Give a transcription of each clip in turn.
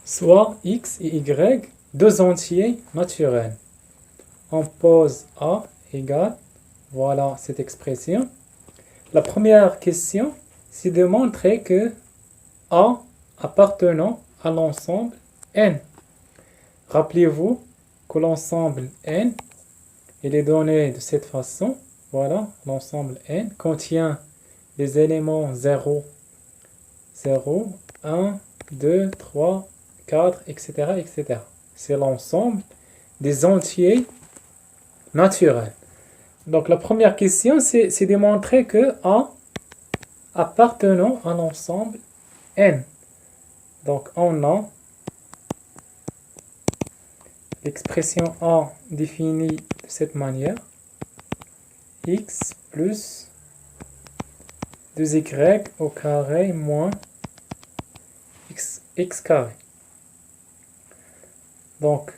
soit x et y, deux entiers naturels. On pose a égale, voilà cette expression. La première question, c'est de montrer que a appartenant à l'ensemble n. Rappelez-vous que l'ensemble n, il est donné de cette façon. Voilà, l'ensemble n contient les éléments 0, 0, 1, 2, 3, 4, etc., etc. C'est l'ensemble des entiers naturels. Donc la première question, c'est de montrer que A appartenant à l'ensemble N. Donc on a l'expression A définie de cette manière. X plus 2y au carré moins x carré. Donc,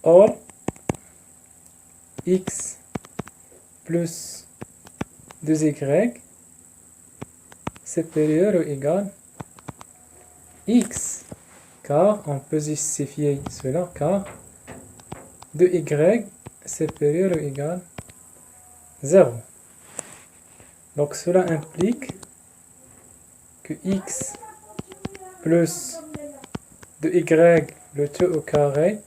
or, x plus 2y supérieur ou égal x, car on peut justifier cela, car 2y supérieur ou égal 0. Donc cela implique que x plus 2y le tout au carré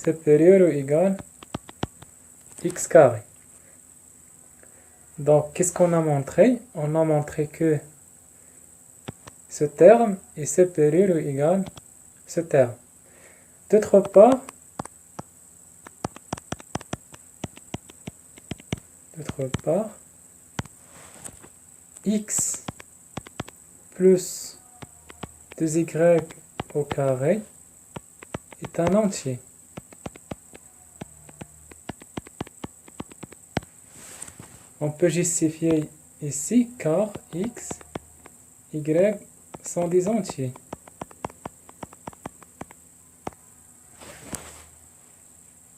supérieur ou égal x carré. Donc qu'est-ce qu'on a montré? On a montré que ce terme est supérieur ou égal ce terme. D'autre part, x plus 2y au carré est un entier. On peut justifier ici car x, y sont des entiers.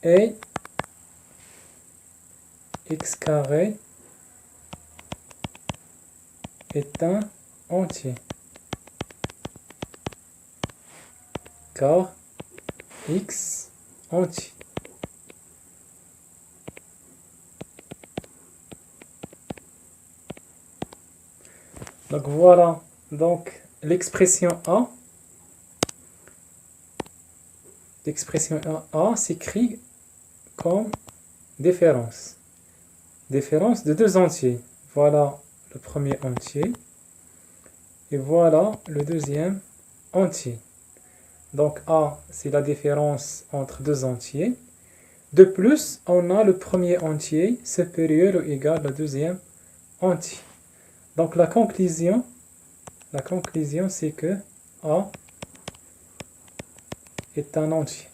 Et x carré est un entier. Car x entier. Donc voilà, donc l'expression A s'écrit comme différence. Différence de deux entiers. Voilà le premier entier. Et voilà le deuxième entier. Donc A, c'est la différence entre deux entiers. De plus, on a le premier entier supérieur ou égal au deuxième entier. Donc la conclusion c'est que A est un entier.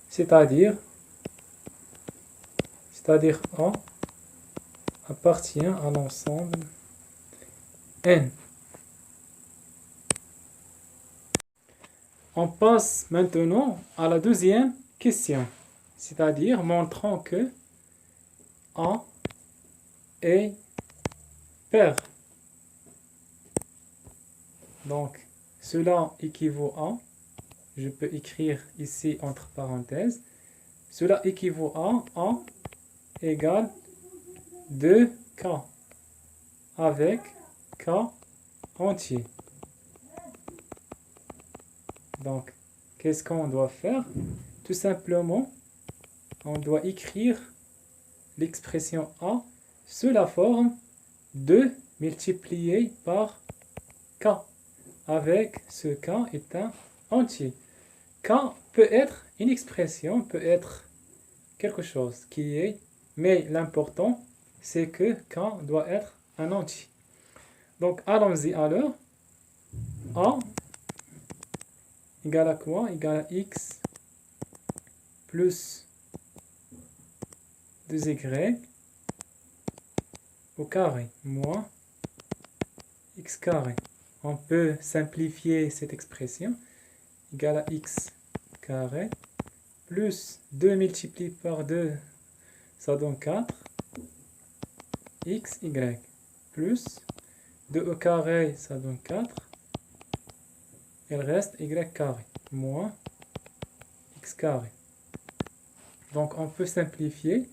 C'est-à-dire A appartient à l'ensemble N. On passe maintenant à la deuxième question, c'est-à-dire montrant que A est pair. Donc, cela équivaut à, je peux écrire ici entre parenthèses, cela équivaut à A égale 2K avec K entier. Donc, qu'est-ce qu'on doit faire? Tout simplement, on doit écrire l'expression A sous la forme 2 multiplié par K, avec ce K est un entier. K peut être une expression, peut être quelque chose qui est, mais l'important, c'est que K doit être un entier. Donc, allons-y alors. A égale à quoi? Égale à x plus 2y au carré moins x carré. On peut simplifier cette expression. Égale à x carré plus 2 multiplié par 2, ça donne 4, x, y. plus 2 au carré, ça donne 4. Il reste y carré moins x carré. Donc on peut simplifier.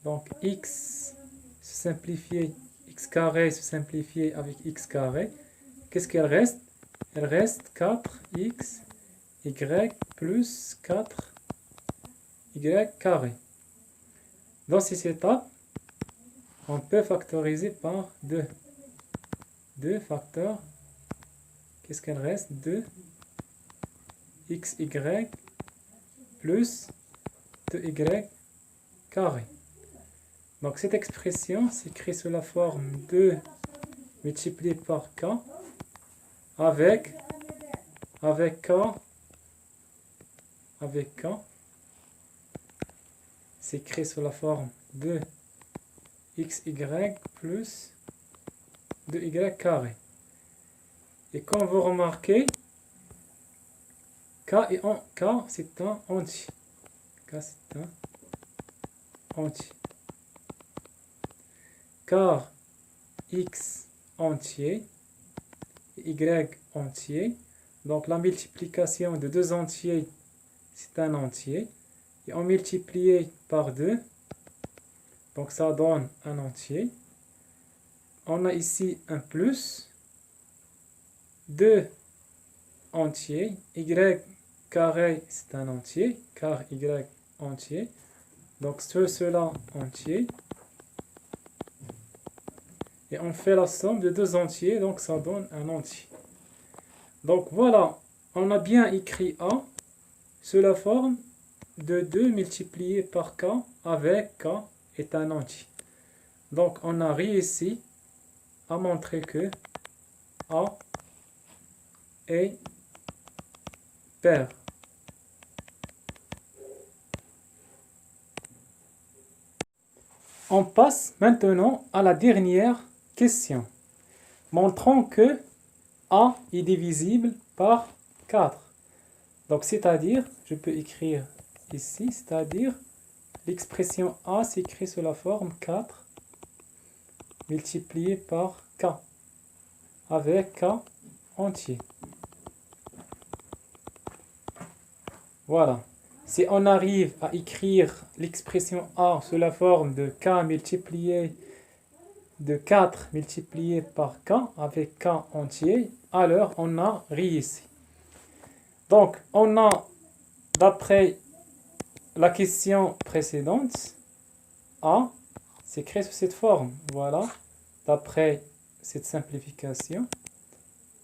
Donc x se simplifier, x carré se simplifier avec x carré. Qu'est-ce qu'il reste? Il reste 4x y plus 4y carré. Dans ces étapes, on peut factoriser par 2. 2 facteurs. Qu'est-ce qu'il reste? 2xy plus 2y carré. Donc cette expression s'écrit sous la forme 2 multiplié par k avec k s'écrit sous la forme 2xy plus 2y carré. Et comme vous remarquez, k c'est un entier. K c'est un entier. Car x entier et y entier, donc la multiplication de deux entiers, c'est un entier. Et on multiplie par 2, donc ça donne un entier. On a ici un plus, 2 entiers, y carré c'est un entier, car y entier, donc cela entier. Et on fait la somme de deux entiers, donc ça donne un entier. Donc voilà, on a bien écrit A sous la forme de 2 multiplié par K avec K est un entier. Donc on a réussi à montrer que A est pair. On passe maintenant à la dernière question, montrant que A est divisible par 4. Donc, c'est-à-dire, je peux écrire ici, c'est-à-dire, l'expression A s'écrit sous la forme 4 multiplié par K, avec K entier. Voilà. Si on arrive à écrire l'expression A sous la forme de K multiplié de 4 multiplié par K avec K entier, alors on a réussi. Donc, on a, d'après la question précédente, A s'écrit sous cette forme. Voilà, d'après cette simplification,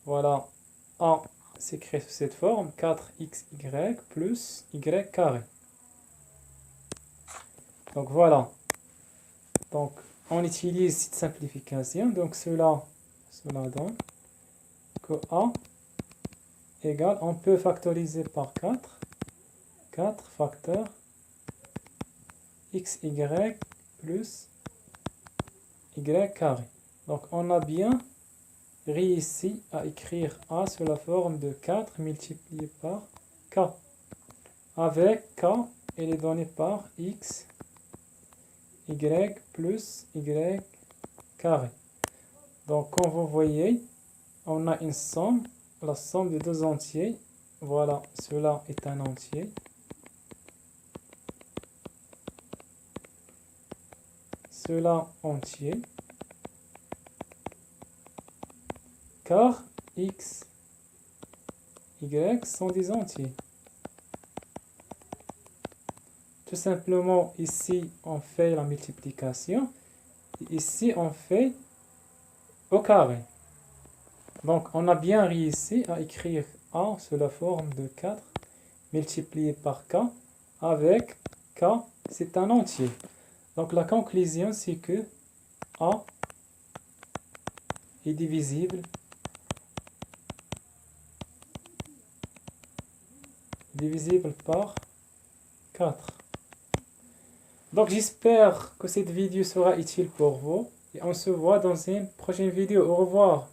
voilà, A s'écrit sous cette forme, 4xy plus y carré. Donc voilà. Donc on utilise cette simplification. Donc cela donne que A égale, on peut factoriser par 4. 4 facteurs xy plus y carré. Donc on a bien réussi à écrire A sous la forme de 4 multiplié par K. Avec K, il est donné par x, y plus y carré. Donc comme vous voyez, on a une somme, la somme de deux entiers. Voilà, cela est un entier. Cela entier. Car x, y sont des entiers. Tout simplement, ici, on fait la multiplication. Et ici, on fait au carré. Donc, on a bien réussi à écrire A sous la forme de 4 multiplié par K avec K, c'est un entier. Donc, la conclusion, c'est que A est divisible par 4. Donc j'espère que cette vidéo sera utile pour vous et on se voit dans une prochaine vidéo. Au revoir.